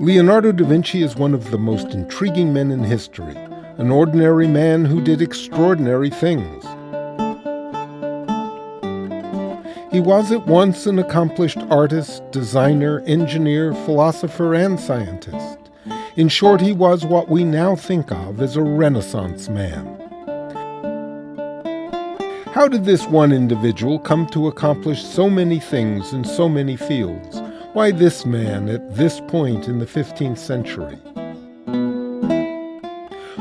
Leonardo da Vinci is one of the most intriguing men in history, an ordinary man who did extraordinary things. He was at once an accomplished artist, designer, engineer, philosopher, and scientist. In short, he was what we now think of as a Renaissance man. How did this one individual come to accomplish so many things in so many fields? Why this man at this point in the 15th century?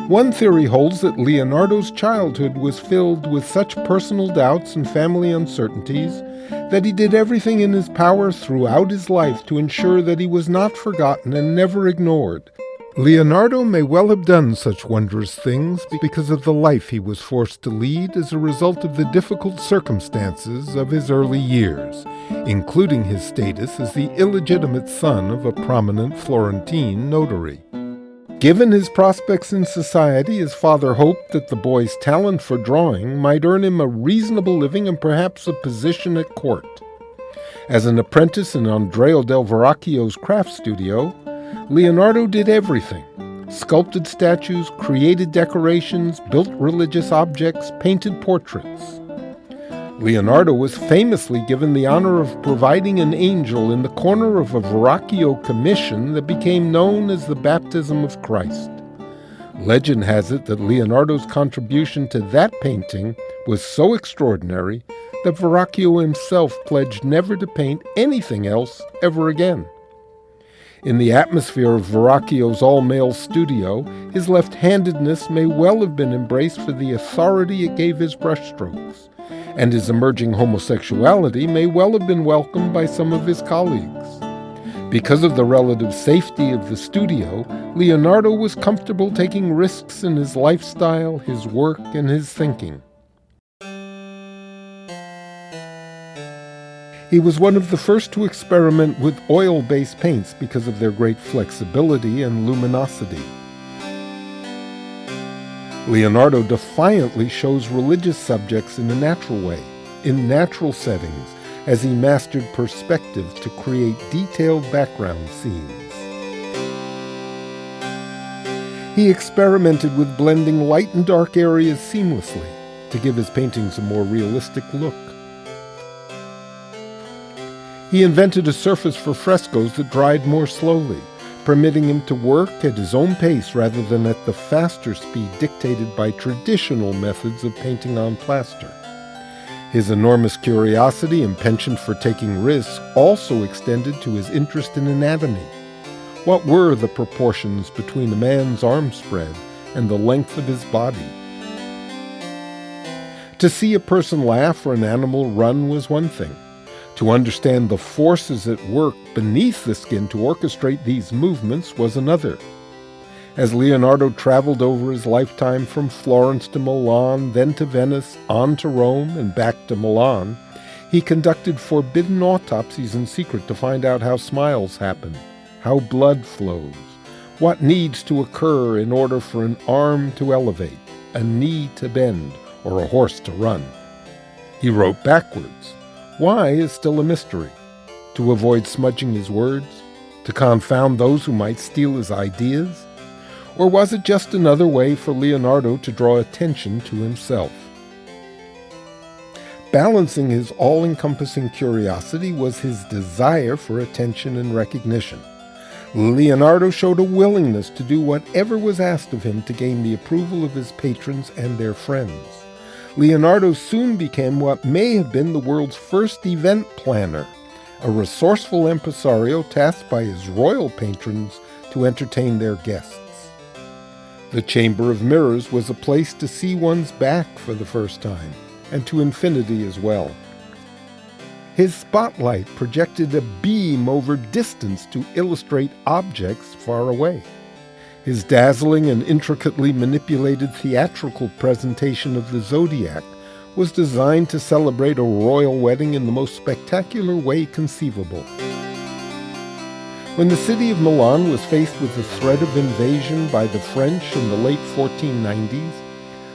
One theory holds that Leonardo's childhood was filled with such personal doubts and family uncertainties that he did everything in his power throughout his life to ensure that he was not forgotten and never ignored. Leonardo may well have done such wondrous things because of the life he was forced to lead as a result of the difficult circumstances of his early years, including his status as the illegitimate son of a prominent Florentine notary. Given his prospects in society, his father hoped that the boy's talent for drawing might earn him a reasonable living and perhaps a position at court. As an apprentice in Andrea del Verrocchio's craft studio, Leonardo did everything: sculpted statues, created decorations, built religious objects, painted portraits. Leonardo was famously given the honor of providing an angel in the corner of a Verrocchio commission that became known as the Baptism of Christ. Legend has it that Leonardo's contribution to that painting was so extraordinary that Verrocchio himself pledged never to paint anything else ever again. In the atmosphere of Verrocchio's all-male studio, his left-handedness may well have been embraced for the authority it gave his brushstrokes, and his emerging homosexuality may well have been welcomed by some of his colleagues. Because of the relative safety of the studio, Leonardo was comfortable taking risks in his lifestyle, his work, and his thinking. He was one of the first to experiment with oil-based paints because of their great flexibility and luminosity. Leonardo defiantly shows religious subjects in a natural way, in natural settings, as he mastered perspective to create detailed background scenes. He experimented with blending light and dark areas seamlessly to give his paintings a more realistic look. He invented a surface for frescoes that dried more slowly, permitting him to work at his own pace rather than at the faster speed dictated by traditional methods of painting on plaster. His enormous curiosity and penchant for taking risks also extended to his interest in anatomy. What were the proportions between a man's arm spread and the length of his body? To see a person laugh or an animal run was one thing. To understand the forces at work beneath the skin to orchestrate these movements was another. As Leonardo traveled over his lifetime from Florence to Milan, then to Venice, on to Rome, and back to Milan, he conducted forbidden autopsies in secret to find out how smiles happen, how blood flows, what needs to occur in order for an arm to elevate, a knee to bend, or a horse to run. He wrote backwards. Why is still a mystery. To avoid smudging his words? To confound those who might steal his ideas? Or was it just another way for Leonardo to draw attention to himself? Balancing his all-encompassing curiosity was his desire for attention and recognition. Leonardo showed a willingness to do whatever was asked of him to gain the approval of his patrons and their friends. Leonardo soon became what may have been the world's first event planner, a resourceful impresario tasked by his royal patrons to entertain their guests. The Chamber of Mirrors was a place to see one's back for the first time, and to infinity as well. His spotlight projected a beam over distance to illustrate objects far away. His dazzling and intricately manipulated theatrical presentation of the zodiac was designed to celebrate a royal wedding in the most spectacular way conceivable. When the city of Milan was faced with the threat of invasion by the French in the late 1490s,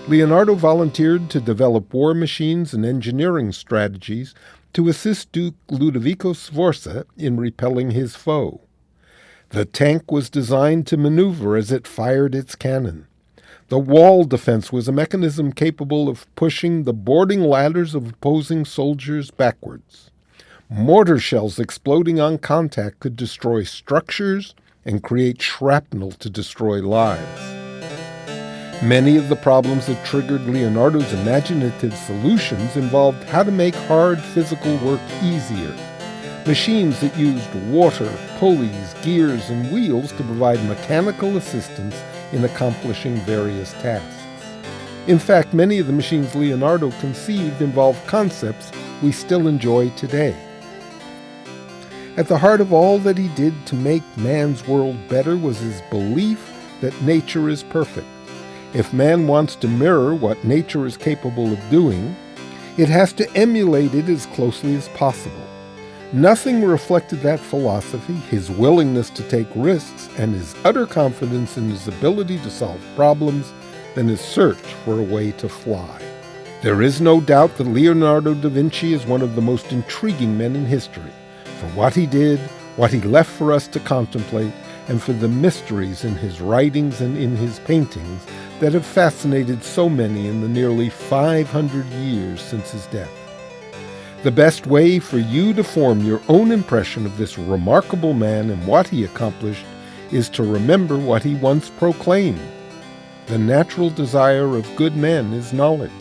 Leonardo volunteered to develop war machines and engineering strategies to assist Duke Ludovico Sforza in repelling his foe. The tank was designed to maneuver as it fired its cannon. The wall defense was a mechanism capable of pushing the boarding ladders of opposing soldiers backwards. Mortar shells exploding on contact could destroy structures and create shrapnel to destroy lives. Many of the problems that triggered Leonardo's imaginative solutions involved how to make hard physical work easier. Machines that used water, pulleys, gears, and wheels to provide mechanical assistance in accomplishing various tasks. In fact, many of the machines Leonardo conceived involved concepts we still enjoy today. At the heart of all that he did to make man's world better was his belief that nature is perfect. If man wants to mirror what nature is capable of doing, it has to emulate it as closely as possible. Nothing reflected that philosophy, his willingness to take risks, and his utter confidence in his ability to solve problems than his search for a way to fly. There is no doubt that Leonardo da Vinci is one of the most intriguing men in history, for what he did, what he left for us to contemplate, and for the mysteries in his writings and in his paintings that have fascinated so many in the nearly 500 years since his death. The best way for you to form your own impression of this remarkable man and what he accomplished is to remember what he once proclaimed. The natural desire of good men is knowledge.